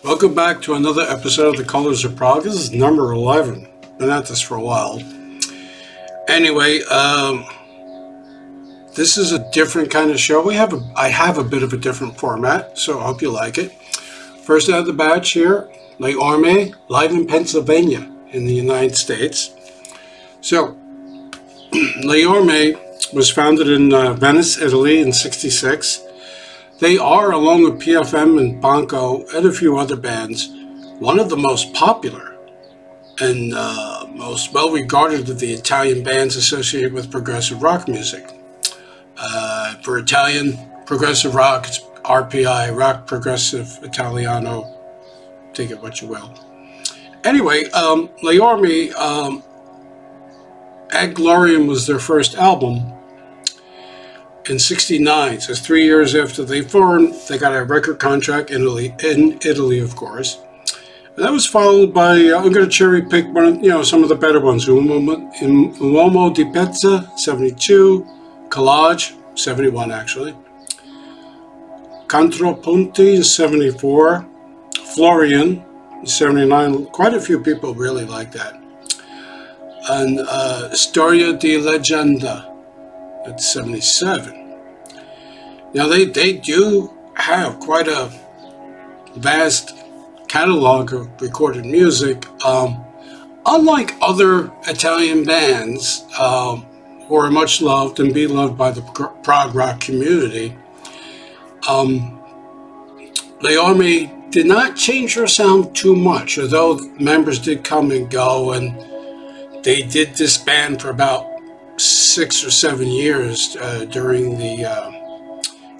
Welcome back to another episode of The Colors of Prague. This is number 11. Been at this for a while. Anyway, this is a different kind of show. I have a bit of a different format, so I hope you like it. First out of the batch here, Les Ormes, live in Pennsylvania in the United States. So, Les Ormes was founded in Venice, Italy in '66. They are, along with PFM and Banco and a few other bands, one of the most popular and most well-regarded of the Italian bands associated with progressive rock music. For Italian progressive rock, it's RPI, Rock Progressive Italiano, take it what you will. Anyway, Les Ormes, Ad Gloriam was their first album in '69, so 3 years after they formed. They got a record contract in Italy, of course. And that was followed by, I'm going to cherry pick some of the better ones. Uomo di Pezza, 72, Collage, 71 actually. Contrapunti, 74, Florian, 79. Quite a few people really like that. And Storia di Leggenda, at 77. Now they do have quite a vast catalog of recorded music. Unlike other Italian bands who are much loved and beloved by the prog rock community, Les Ormes did not change their sound too much, although members did come and go, and they did disband for about 6 or 7 years during the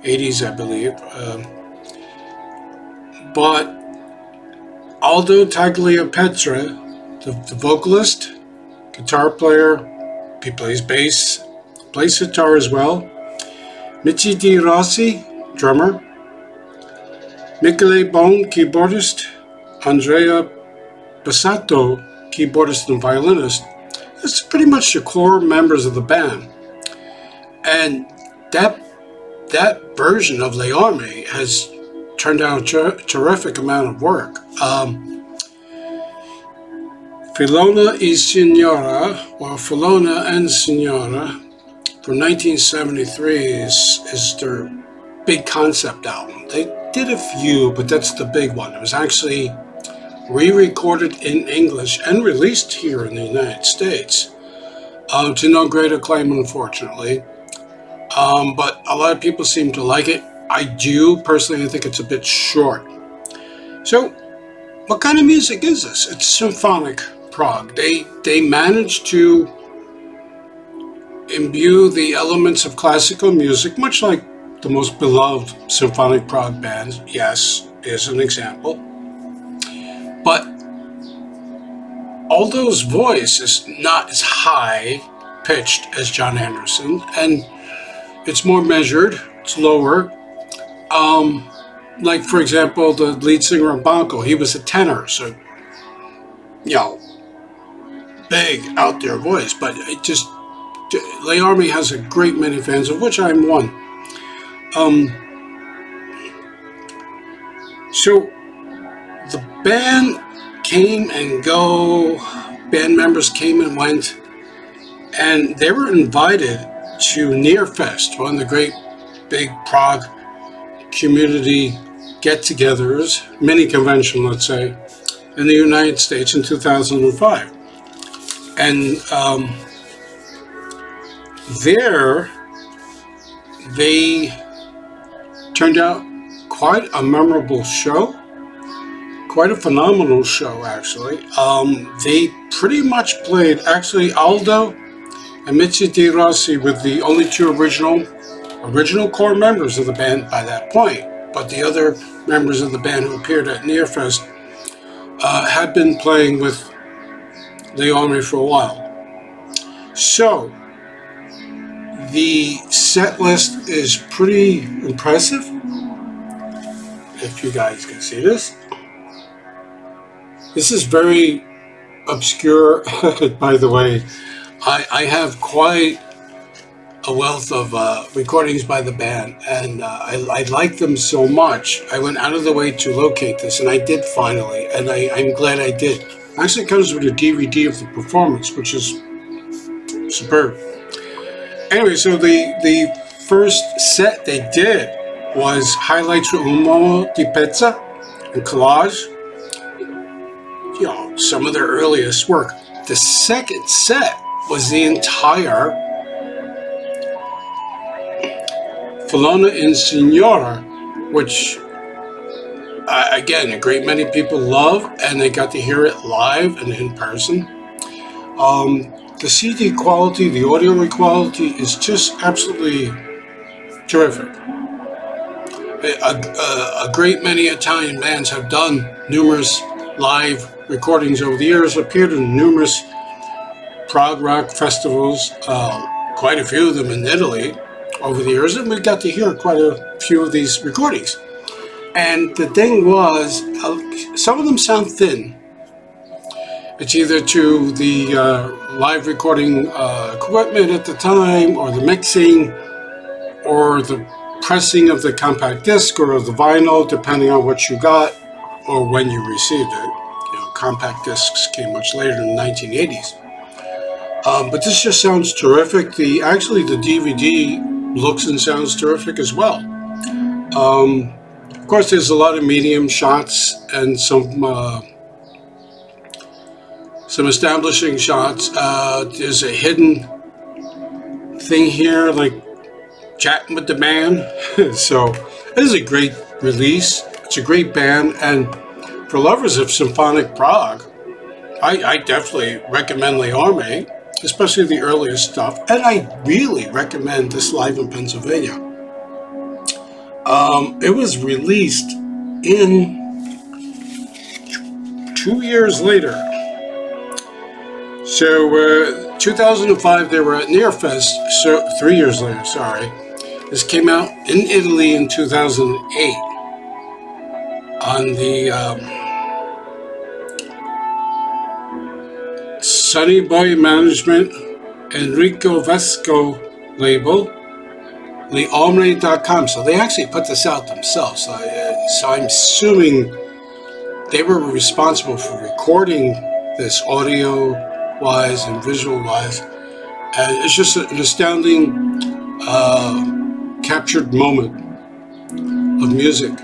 '80s, I believe. But Aldo Tagliapietra, the vocalist, guitar player, he plays bass, plays guitar as well. Michi Di Rossi, drummer. Michele Bone, keyboardist. Andrea Bassato, keyboardist and violinist. That's pretty much the core members of the band. And that version of Les Ormes has turned out a terrific amount of work. Filona e Signora, or Filona and Signora, from 1973 is their big concept album. They did a few, but that's the big one. It was actually re-recorded in English and released here in the United States, to no great acclaim, unfortunately. But a lot of people seem to like it. I do personally. I think it's a bit short. So, what kind of music is this? It's symphonic prog. They managed to imbue the elements of classical music, much like the most beloved symphonic prog bands. Yes, is an example. But Aldo's voice is not as high-pitched as Jon Anderson, and it's more measured, it's lower. Like, for example, the lead singer of Banco, he was a tenor, so, big, out there voice. But it just, Les Ormes has a great many fans, of which I'm one. So, the band came and go, band members came and went, and they were invited to Nearfest, one of the great big prog community get-togethers, mini convention, let's say, in the United States in 2005. And there they turned out quite a memorable show. Quite a phenomenal show, actually. They pretty much played, actually, Aldo and Michi Di Rossi were the only two original core members of the band by that point. But the other members of the band who appeared at Nearfest had been playing with Les Ormes for a while. So, the set list is pretty impressive, if you guys can see this. This is very obscure, by the way. I have quite a wealth of recordings by the band, and I liked them so much, I went out of the way to locate this, and I did finally, and I'm glad I did. Actually, it comes with a DVD of the performance, which is superb. Anyway, so the first set they did was highlights from Un Uomo di Pezza and collage, you know, some of their earliest work. The second set was the entire Filona in Signora, which again, a great many people love, and they got to hear it live and in person. The CD quality, the audio quality is just absolutely terrific. A great many Italian bands have done numerous live recordings over the years, appeared in numerous prog rock festivals, quite a few of them in Italy over the years, and we got to hear quite a few of these recordings. And the thing was, some of them sound thin. It's either to the live recording equipment at the time, or the mixing, or the pressing of the compact disc or the vinyl, depending on what you got or when you received it. You know, compact discs came much later in the 1980s. But this just sounds terrific. Actually, the DVD looks and sounds terrific as well. Of course, there's a lot of medium shots and some establishing shots. There's a hidden thing here, like chatting with the band. So this is a great release. It's a great band, and for lovers of symphonic prog, I definitely recommend Le Orme, especially the earliest stuff, and I really recommend this Live in Pennsylvania. It was released in 2 years later. So 2005 they were at Nearfest, so 3 years later, sorry. This came out in Italy in 2008 on the Sonny Boy Management Enrico Vesco label, leorme.com. So they actually put this out themselves. So I'm assuming they were responsible for recording this audio-wise and visual-wise. And it's just an astounding captured moment of music.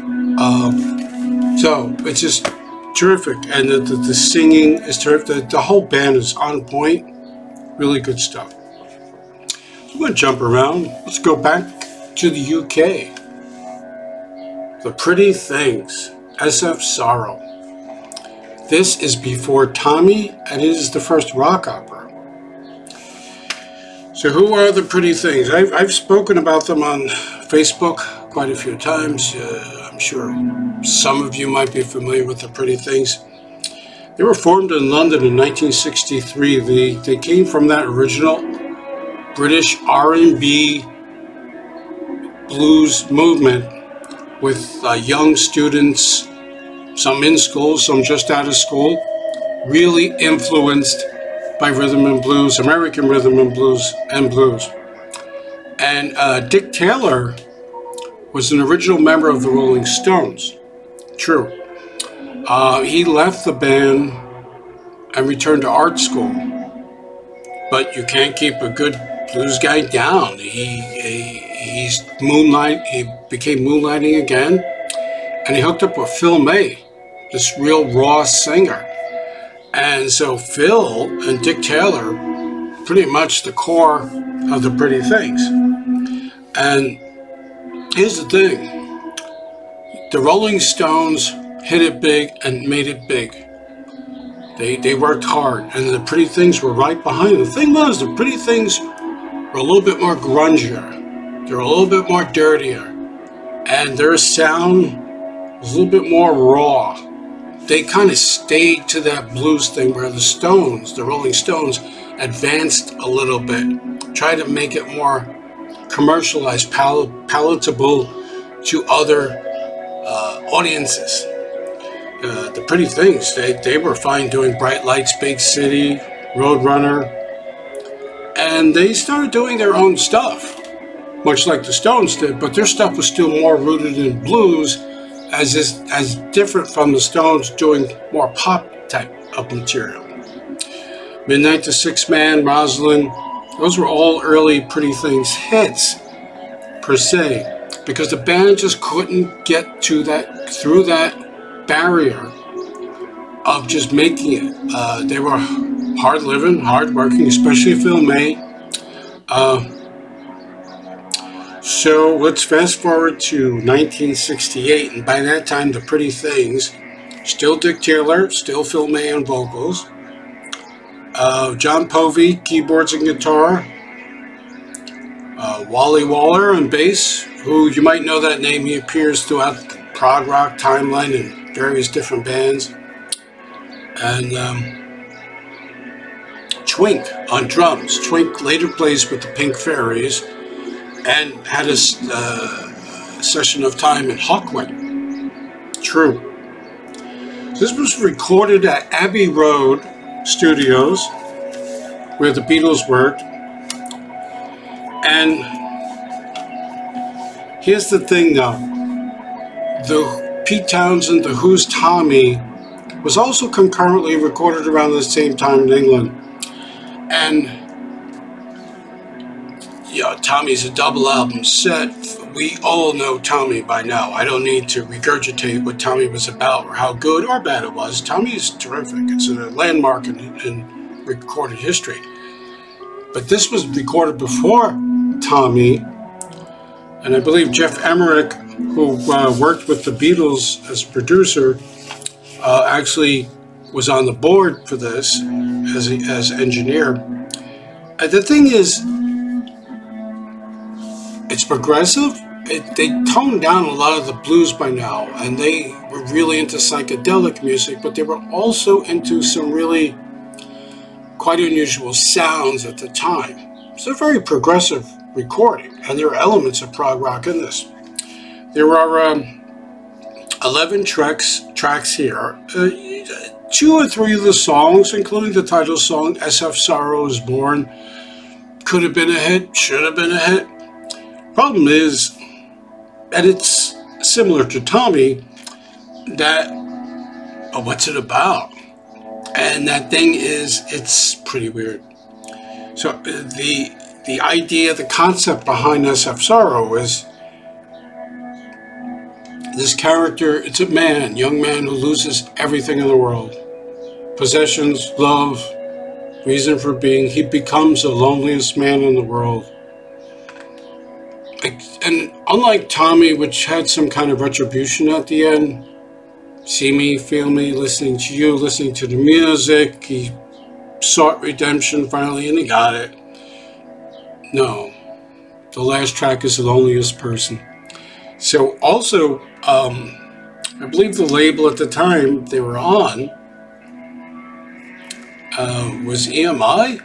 So it's just terrific, and the singing is terrific. The whole band is on point. Really good stuff. I'm going to jump around. Let's go back to the UK. The Pretty Things, SF Sorrow. This is before Tommy, and it is the first rock opera. So who are the Pretty Things? I've spoken about them on Facebook quite a few times. I'm sure some of you might be familiar with the Pretty Things. They were formed in London in 1963. They came from that original British R&B blues movement with young students, some in school, some just out of school, really influenced by rhythm and blues, American rhythm and blues. And Dick Taylor was an original member of the Rolling Stones. True. He left the band and returned to art school. But you can't keep a good blues guy down. He became moonlighting again, and he hooked up with Phil May, this real raw singer. And so Phil and Dick Taylor, pretty much the core of the Pretty Things. And here's the thing. The Rolling Stones hit it big and made it big. They worked hard, and the Pretty Things were right behind them. The thing was, the Pretty Things were a little bit more grungier. They were a little bit more dirtier. And their sound was a little bit more raw. They kind of stayed to that blues thing where the Stones, the Rolling Stones, advanced a little bit, tried to make it more commercialized, palatable to other audiences. The Pretty Things, they were fine doing Bright Lights, Big City, Roadrunner, and and they started doing their own stuff, much like the Stones did, but their stuff was still more rooted in blues, as different from the Stones doing more pop type of material. Midnight to Six Man, Rosalind, those were all early Pretty Things hits, per se, because the band just couldn't get to that, through that barrier of just making it. They were hard living, hard working, especially Phil May. So let's fast forward to 1968, and by that time, the Pretty Things, still Dick Taylor, still Phil May on vocals, John Povey, keyboards and guitar, Wally Waller on bass, who you might know that name. He appears throughout the prog rock timeline in various different bands, and Twink on drums. Twink later plays with the Pink Fairies and had a session of time in Hawkwind. True. This was recorded at Abbey Road Studios, where the Beatles worked. And here's the thing though, the Pete Townsend, The Who's Tommy, was also concurrently recorded around the same time in England. And yeah, Tommy's a double album set. We all know Tommy by now. I don't need to regurgitate what Tommy was about or how good or bad it was. Tommy is terrific. It's a landmark in recorded history. But this was recorded before Tommy, and I believe Jeff Emmerich, who worked with the Beatles as producer, actually was on the board for this as engineer. And the thing is, it's progressive. They toned down a lot of the blues by now, and they were really into psychedelic music, but they were also into some really quite unusual sounds at the time. It's a very progressive recording, and there are elements of prog rock in this. There are 11 tracks here. 2 or 3 of the songs, including the title song, SF Sorrow is Born, could have been a hit, should have been a hit. Problem is, and it's similar to Tommy, that, what's it about? And that thing is, it's pretty weird. So the idea, the concept behind SF Sorrow is this character, it's a man, young man who loses everything in the world. Possessions, love, reason for being. He becomes the loneliest man in the world. And unlike Tommy, which had some kind of retribution at the end, see me, feel me, listening to you, listening to the music, he sought redemption finally, and he got it. No, the last track is The Loneliest Person. So also, I believe the label at the time they were on was EMI.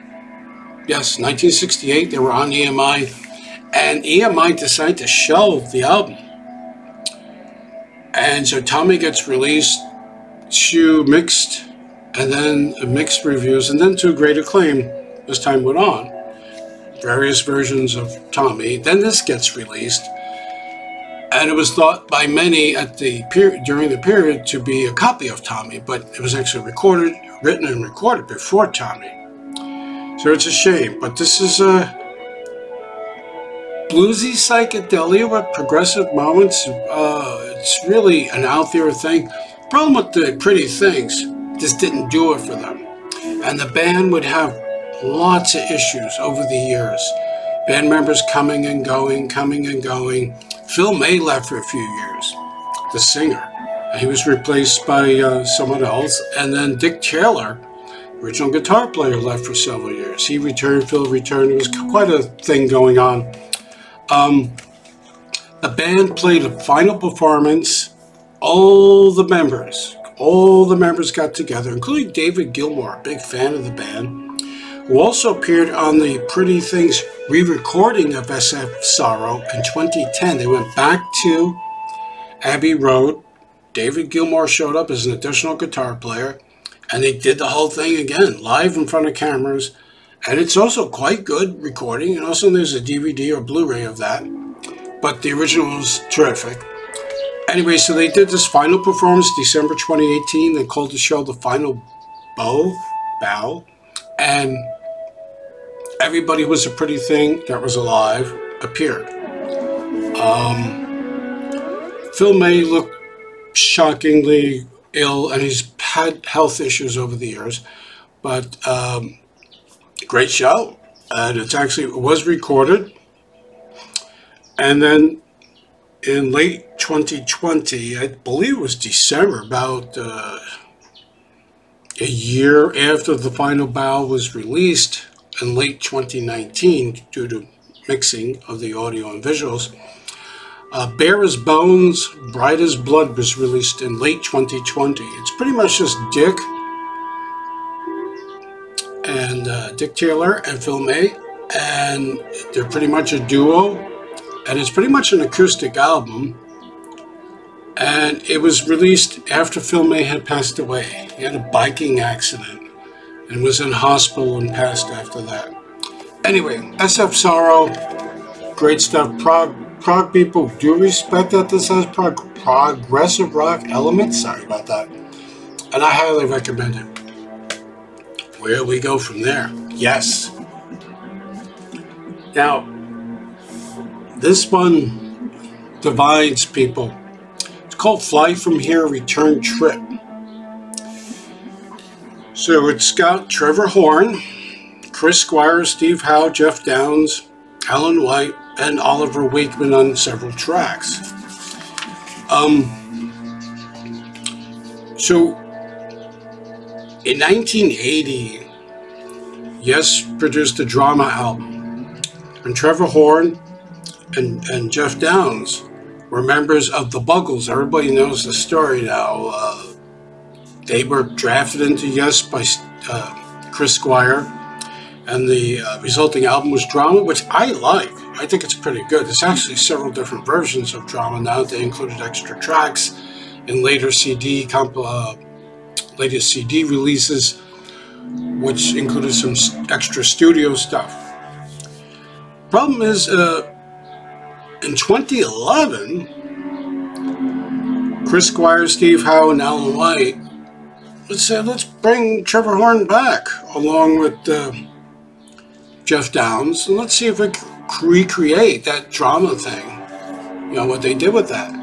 Yes, 1968, they were on EMI. And EMI decided to shelve the album. And so Tommy gets released to mixed, and then mixed reviews, and then to great acclaim as time went on. Various versions of Tommy. Then this gets released. And it was thought by many at the during the period to be a copy of Tommy, but it was actually written and recorded before Tommy. So it's a shame, but this is a bluesy psychedelia with progressive moments. It's really an out there thing. Problem with the Pretty Things, just didn't do it for them. And the band would have lots of issues over the years. Band members coming and going, coming and going. Phil May left for a few years, the singer. He was replaced by someone else. And then Dick Taylor, original guitar player, left for several years. He returned, Phil returned. It was quite a thing going on. The band played a final performance. All the members got together, including David Gilmour, a big fan of the band, who also appeared on the Pretty Things re-recording of SF Sorrow in 2010. They went back to Abbey Road. David Gilmour showed up as an additional guitar player, and they did the whole thing again, live in front of cameras, And it's also quite good recording, and also there's a DVD or Blu-ray of that. But the original was terrific. Anyway, so they did this final performance December 2018. They called the show The Final Bow. And everybody who was a pretty thing that was alive appeared. Phil May looked shockingly ill, and he's had health issues over the years. But great show. And it was recorded. And then in late 2020, I believe it was December, about a year after The Final Bow was released, in late 2019, due to mixing of the audio and visuals, Bare as Bones, Bright as Blood was released in late 2020. It's pretty much just Dick Taylor and Phil May, and they're pretty much a duo, and it's pretty much an acoustic album. And it was released after Phil May had passed away. He had a biking accident and was in hospital and passed after that. Anyway, SF Sorrow, great stuff. Prog people do respect that this has progressive rock elements. Sorry about that. And I highly recommend it. Where we go from there? Yes. Now, this one divides people. It's called Fly From Here, Return Trip. So it's got Trevor Horn, Chris Squire, Steve Howe, Jeff Downes, Alan White, and Oliver Wakeman on several tracks. So in 1980, Yes produced a drama album, and Trevor Horn and Jeff Downes were members of the Buggles. Everybody knows the story now. They were drafted into Yes by Chris Squire, and the resulting album was Drama, which I like. I think it's pretty good. There's actually several different versions of Drama now. They included extra tracks in later CD releases, which included some extra studio stuff. Problem is, in 2011, Chris Squire, Steve Howe, and Alan White said, let's bring Trevor Horn back along with Jeff Downes, and let's see if we can recreate that Drama thing. You know, what they did with that.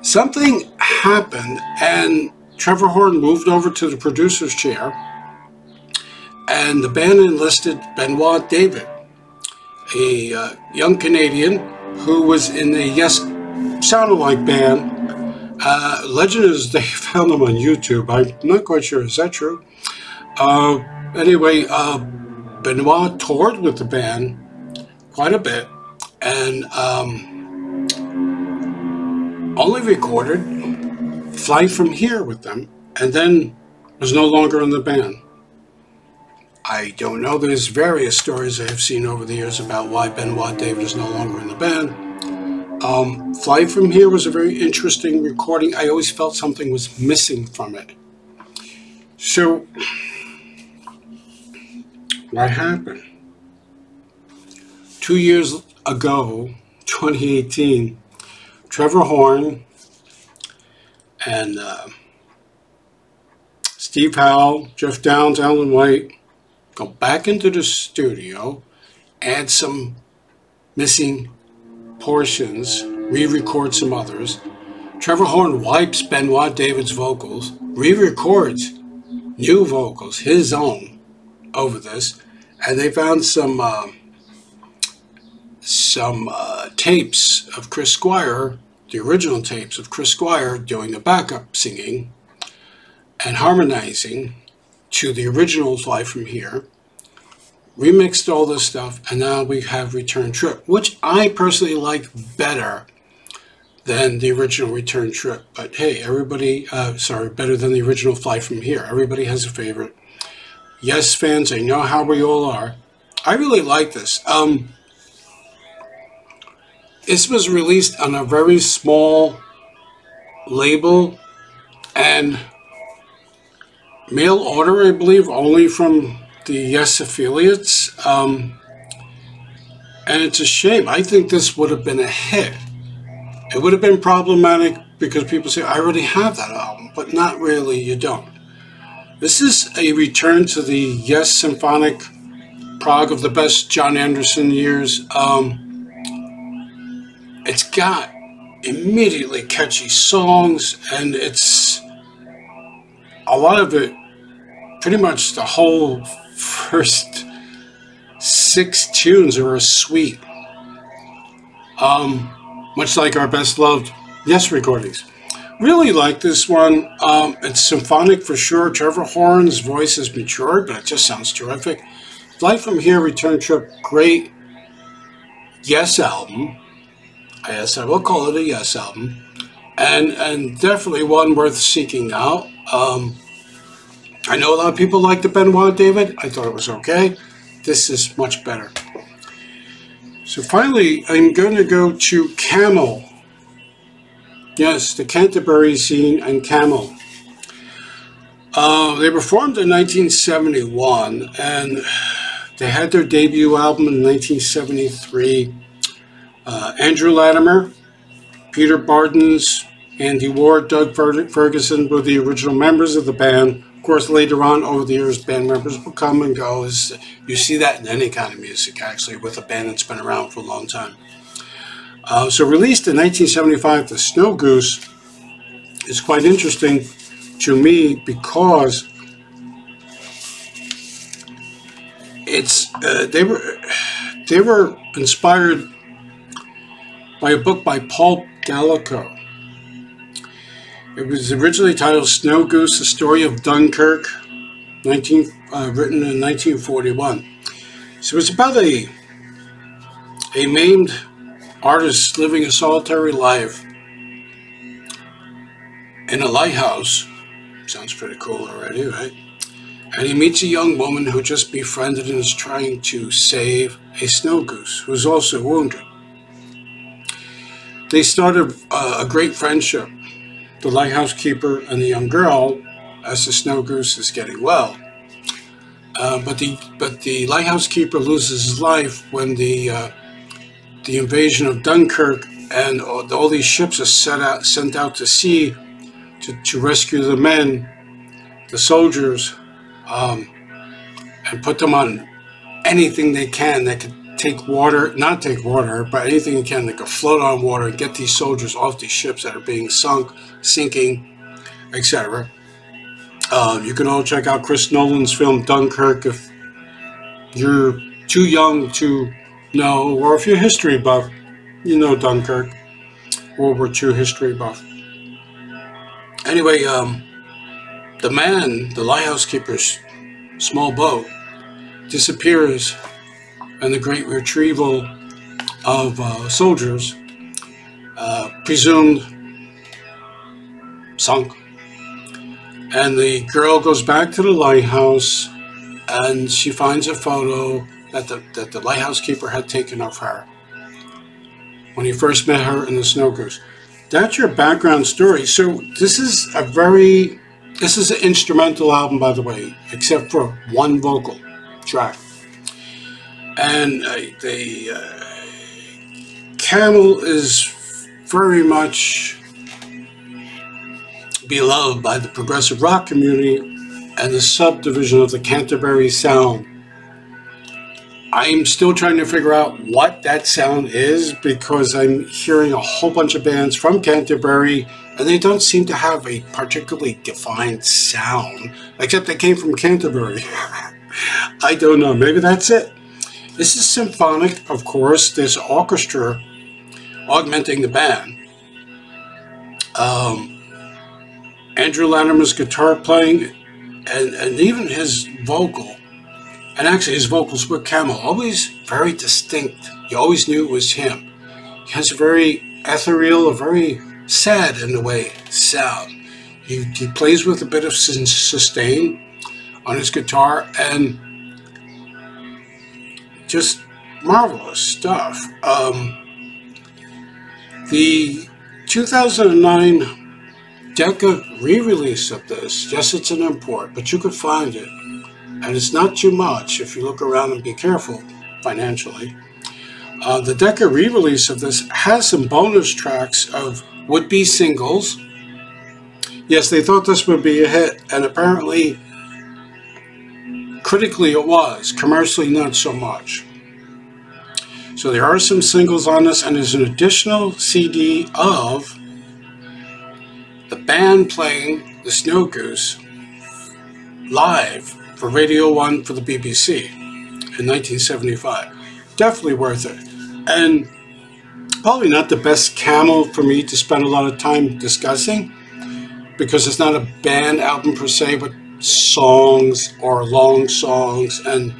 Something happened, and Trevor Horn moved over to the producer's chair, and the band enlisted Benoit David, a young Canadian who was in the Yes Sound Alike band. Legend is they found him on YouTube. I'm not quite sure, is that true? Anyway, Benoit toured with the band quite a bit, and only recorded Fly From Here with them, and then was no longer in the band. I don't know. There's various stories I have seen over the years about why Benoit David is no longer in the band. Fly From Here was a very interesting recording. I always felt something was missing from it. So, what happened? 2 years ago, 2018, Trevor Horn and Steve Howe, Jeff Downes, Alan White go back into the studio, add some missing portions, re-record some others. Trevor Horn wipes Benoit David's vocals, re-records new vocals, his own, over this, and they found some tapes of Chris Squire, the original tapes of Chris Squire doing the backup singing and harmonizing to the original Fly From Here, remixed all this stuff, and now we have Return Trip, which I personally like better than the original Return Trip. But hey, everybody, better than the original Fly From Here. Everybody has a favorite. Yes fans, I know how we all are. I really like this. This was released on a very small label and mail order, I believe, only from the Yes affiliates, and it's a shame. I think this would have been a hit. It would have been problematic because people say, I already have that album, but not really, you don't. This is a return to the Yes symphonic prog of the best John Anderson years. It's got immediately catchy songs, and it's a lot of it, pretty much the whole first 6 tunes are a suite. Much like our best loved Yes recordings. Really like this one. It's symphonic for sure. Trevor Horn's voice has matured, but it just sounds terrific. Life from Here, Return Trip, great Yes album. Yes, I will call it a Yes album. And definitely one worth seeking out. I know a lot of people like the Benoit David. I thought it was okay. This is much better. So finally, I'm going to go to Camel. Yes, the Canterbury Scene and Camel. They were formed in 1971, and they had their debut album in 1973. Andrew Latimer, Peter Bardens, Andy Ward, Doug Ferguson were the original members of the band. Of course, later on, over the years, band members will come and go. You see that in any kind of music, actually, with a band that's been around for a long time. So released in 1975, The Snow Goose is quite interesting to me because they were inspired by a book by Paul Gallico. It was originally titled Snow Goose, The Story of Dunkirk, written in 1941. So it's about a maimed artist living a solitary life in a lighthouse. Sounds pretty cool already, right? And he meets a young woman who just befriended and is trying to save a snow goose who's also wounded. They started a great friendship, the lighthouse keeper and the young girl, as the snow goose is getting well. But the lighthouse keeper loses his life when the invasion of Dunkirk and all these ships are sent out to sea to rescue the men, the soldiers, and put them on anything they can that could not take water, but anything they can that could float on water and get these soldiers off these ships that are being sinking, etc. You can all check out Chris Nolan's film Dunkirk if you're too young to know, or if you're a history buff, you know Dunkirk, World War II history buff. Anyway, the lighthouse keeper's small boat disappears, and the great retrieval of soldiers, presumed sunk. And the girl goes back to the lighthouse, and she finds a photo that the lighthouse keeper had taken of her when he first met her in the Snow Goose. That's your background story. So this is an instrumental album, by the way, except for one vocal track. And Camel is very much beloved by the progressive rock community and the subdivision of the Canterbury sound. I'm still trying to figure out what that sound is because I'm hearing a whole bunch of bands from Canterbury and they don't seem to have a particularly defined sound, except they came from Canterbury. I don't know, maybe that's it. This is symphonic, of course. There's orchestra augmenting the band. Andrew Latimer's guitar playing and even his vocal, and actually his vocals with Camel, always very distinct. You always knew it was him. He has a very ethereal, a very sad in a way sound. He plays with a bit of sustain on his guitar and just marvelous stuff. The 2009 Decca re-release of this, yes, it's an import, but you could find it. and it's not too much if you look around and be careful financially. The Decca re-release of this has some bonus tracks of would-be singles. Yes, they thought this would be a hit, and apparently, critically it was, commercially not so much. So there are some singles on this, and there's an additional CD of the band playing the Snow Goose live for Radio 1 for the BBC in 1975. Definitely worth it. And probably not the best Camel for me to spend a lot of time discussing, because it's not a band album per se, but songs or long songs and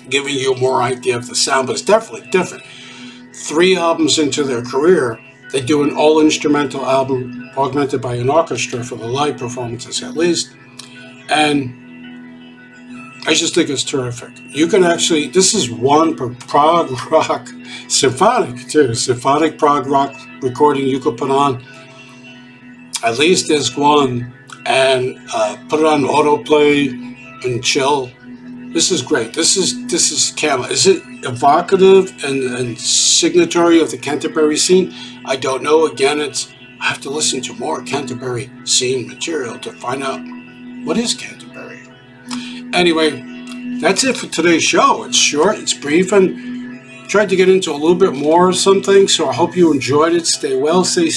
giving you more idea of the sound, but it's definitely different. 3 albums into their career, they do an all-instrumental album augmented by an orchestra for the live performances at least, and I just think it's terrific. You can actually, this is one prog rock, symphonic too, symphonic prog rock recording you could put on at least disc 1 and put it on autoplay and chill. This is great. This is Camel. Is it evocative and signatory of the Canterbury scene? I don't know. Again, I have to listen to more Canterbury scene material to find out what is Canterbury. Anyway, that's it for today's show. It's short, it's brief, and tried to get into a little bit more of something, so I hope you enjoyed it. Stay well, stay